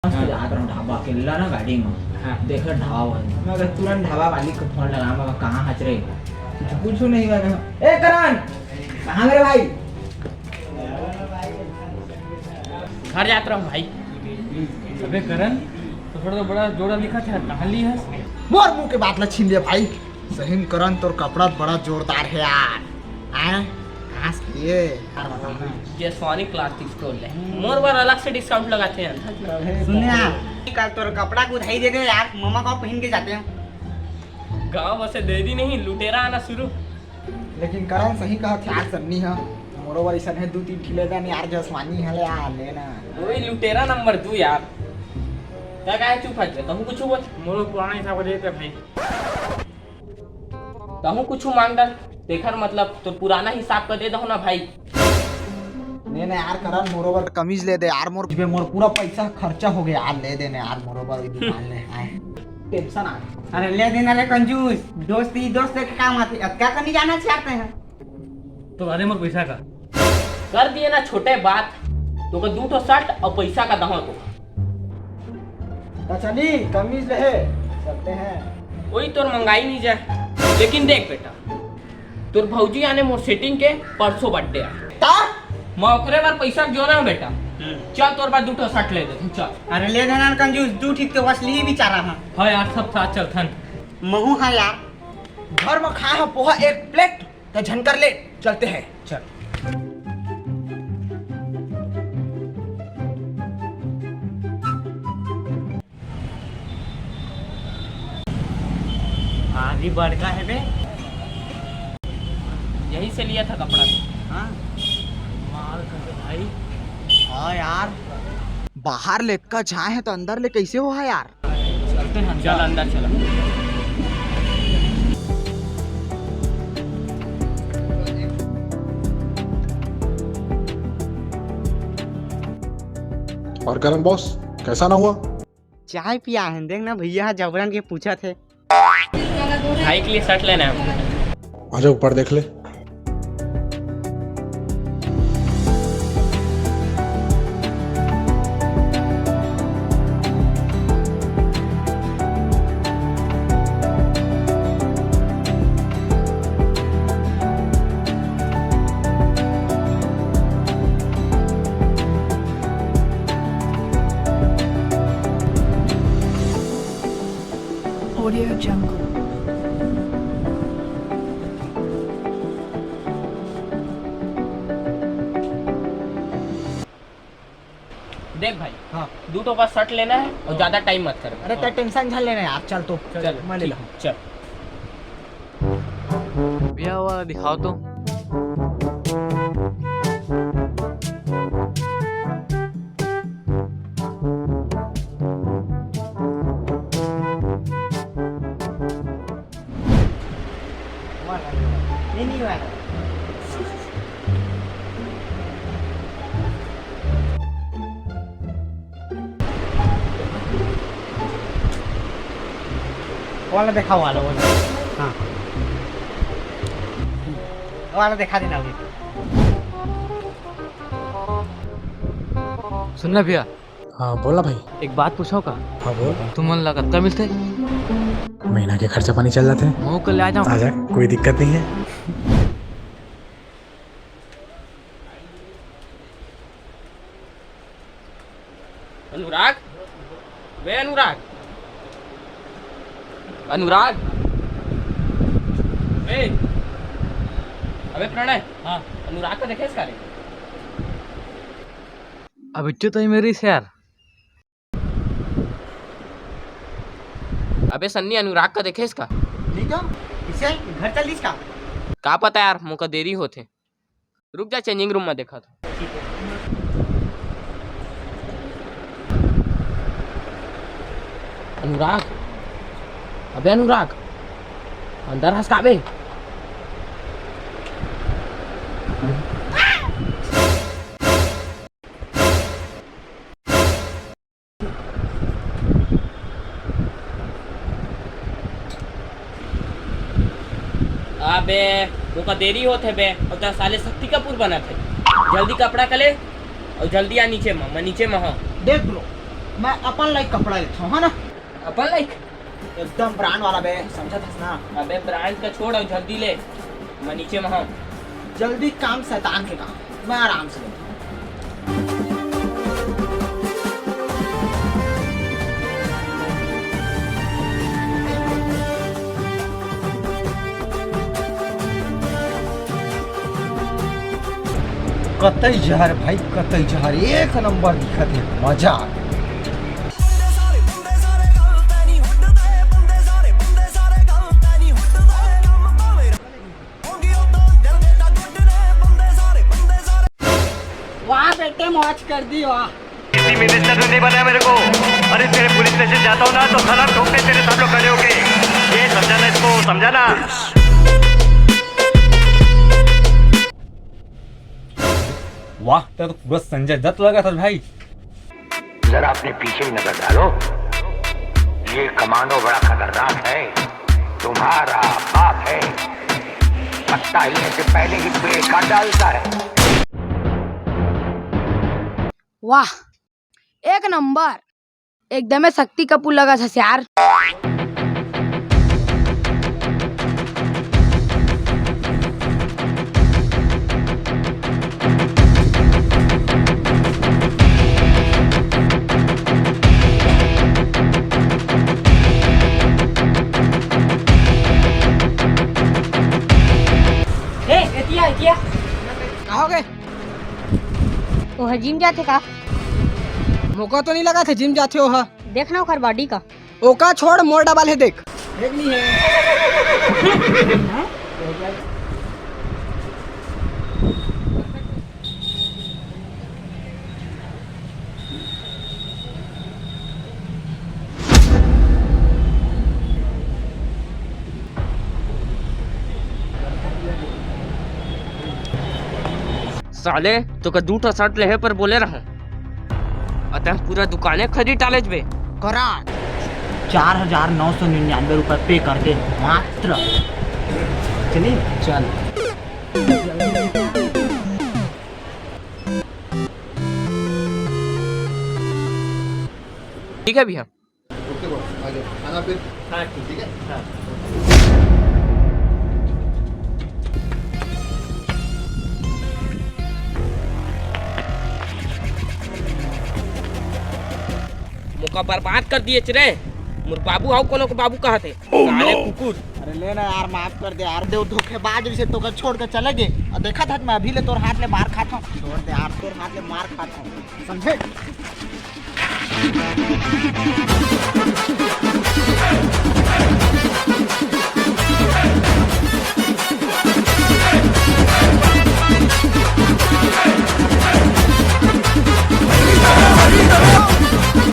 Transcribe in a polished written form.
मस्त जात रहा ढाबा अकेला ना गाड़ी में। देखो ढाबा बंद, मैं अगर तुरंत ढाबा मालिक को फोन लगा, मैं कहाँ हंस रहे कुछ नहीं करना। ए करण कहाँ मेरे भाई? घर जाता रहा भाई। अबे करण तो थोड़ा तो बड़ा जोड़ा लिखा था, कहाँ ली है? मोर मुंह के बात न छीन लिया भाई। सही में करण तोर कपड़ा बड़ा जोरदार है यार। आए कहाँ से लिए यार बताओ ना। ये सोनी प्लास्टिक स्टोर है, मोर बार अलग से डिस्काउंट लगाते हैं। सुनिए आप, कल तोर कपड़ा को उधाई दे दे यार, मामा को पहन के जाते हैं। गाँव से दे दी नहीं, लुटेरा आना शुरू। लेकिन करण सही कहा थे यार, सन्नी है मोरोवर ऐसा है 2-3 किलो का यार जसवानी है यार लेना। वही लुटेरा नंबर 2 यार। क्या कहे चुप हट कहूँ कुछ बोल, मोरो पुराना हिसाब से देते भाई। कहूँ कुछ मांग डाल देखर, मतलब तो पुराना हिसाब का दे दो ना भाई। नहीं नहीं यार करण मोरोवर कमीज ले दे यार, मोर मोर पूरा पैसा खर्चा हो गया यार, ले देने यार मोरोवर दुकान ले आए। टेंशन आ अरे ले देना रे कंजूस, दोस्ती दोस्त के काम आते, अब क्या करने जाना चाहते हैं? तो अरे मोर पैसा का कर दिए ना छोटे बात, तो का 2 शर्ट और पैसा का दहो तो चली कमीज ले चलते हैं। वही तोर मंगाई नहीं जाए। लेकिन देख बेटा, तोर भौजी आने मोर सेटिंग के परसों बर्थडे है, मैं ओकरे बार पैसा जो ना बेटा। चल तोर बार 2 शर्ट ले दे चल। अरे ले देना कंजूस, दू ठीक तो बस ली बेचारा हां। हाँ यार सब साथ चलथन। महू हाँ यार, घर में खाए हैं पोहा 1 प्लेट तो झनकर ले चलते हैं चल। आधी बड़का है बे। यही से लिया था कपड़ा तो। हाँ मार कर भाई। हाँ यार बाहर लेकर जाए हैं तो अंदर ले कैसे हुआ यार? चलते हैं चल अंदर चला। और करण बॉस कैसा ना हुआ? चाय पिया है, देखना भैया जबरन के पूछा थे। भाई के लिए शर्ट लेना है। आजा ऊपर देख ले। Audio Jungle. देख भाई, हाँ 2 का शर्ट लेना है और ज्यादा टाइम मत कर। अरे तो टेंशन झल लेना यार, चल तो चल मैं ले ठीक, लूँ। चल। भैया वाला दिखाओ तो। नहीं वाला वाला देखा वाला हाँ वाला दिखा देना अभी। सुनना भैया, हाँ बोला भाई। एक बात पूछो का? हाँ बोल। तुम मन लगत का मिलते? महीना के खर्चा पानी चल जाते हैं। मैं कल ले आ जाऊँ। आजा कोई दिक्कत नहीं है। अनुराग, वे अनुराग, अनुराग, वे, अबे प्रणय। हाँ अनुराग को देखे इसका रे? अब इच्छा तो ही मेरी से यार। अबे सन्नी, अनुराग का देखे इसका? ठीक है, इसे घर चल इसका। का पता यार, मुझको देरी होते। रुक जा, चेंजिंग रूम में देखा था। अनुराग, अबे अनुराग, अंदर हंसकाबे। अबे मुझको देरी होते बे, और 10 साले शक्ति कपूर बना थे। जल्दी कपड़ा कले और जल्दी आ नीचे में, मैं नीचे में हूँ। देख लो मैं अपन लाइक कपड़ा लेता हूँ, है ना? अपन लाइक एकदम ब्रांड वाला बे, समझा था ना? अबे ब्रांड का छोड़ और जल्दी ले, मैं नीचे में हूँ। जल्दी काम शैतान के काम, मैं आराम से लेता हूँ। कतई जहर भाई, कतई जहर, एक नंबर दिखत है, मजा आ गया। वाह बेटे, मौज कर दी वाह। किसी मिनिस्टर ने नहीं बनाया मेरे को। अरे तेरे पुलिस स्टेशन जाता हूँ ना तो साला ठोकते तेरे सब लोग खड़े होके। ये समझाना इसको, समझाना। वाह, तेरा तो पूरा संजय दत्त लगा था भाई। जरा अपने पीछे ही नजर डालो, ये कमांडो बड़ा खतरनाक है, तुम्हारा बाप है, पत्ता हिलने से पहले ही ब्रेक काट डालता है। वाह, एक नंबर, एकदम शक्ति कपूर लगा था यार। कहोगे? तो जिम जाते का? मौका तो नहीं लगा था जिम जाते हो? हा? देखना ओकर बॉडी का। ओका छोड़, मोर डबल है देख। देखनी है। साले तो का दूठा शर्ट ले पर बोले रहा अतः पूरा दुकाने खरीद डाले बे। करा 4,999 रुपए पे कर दे मात्र। चलिए चल। ठीक है भैया। हाँ ठीक है। हाँ। मुका बर्बाद कर दिए रे। मुर बाबू आओ कोनो को बाबू कहा थे साले कुकुर। अरे लेना यार, माफ कर दे यार, दे धोखेबाज से तो छोड़ के चले गए और देखा था मैं अभी ले तोर हाथ ले मार खाता हूँ। छोड़ दे यार, तोर हाथ ले मार खाता हूँ, समझे?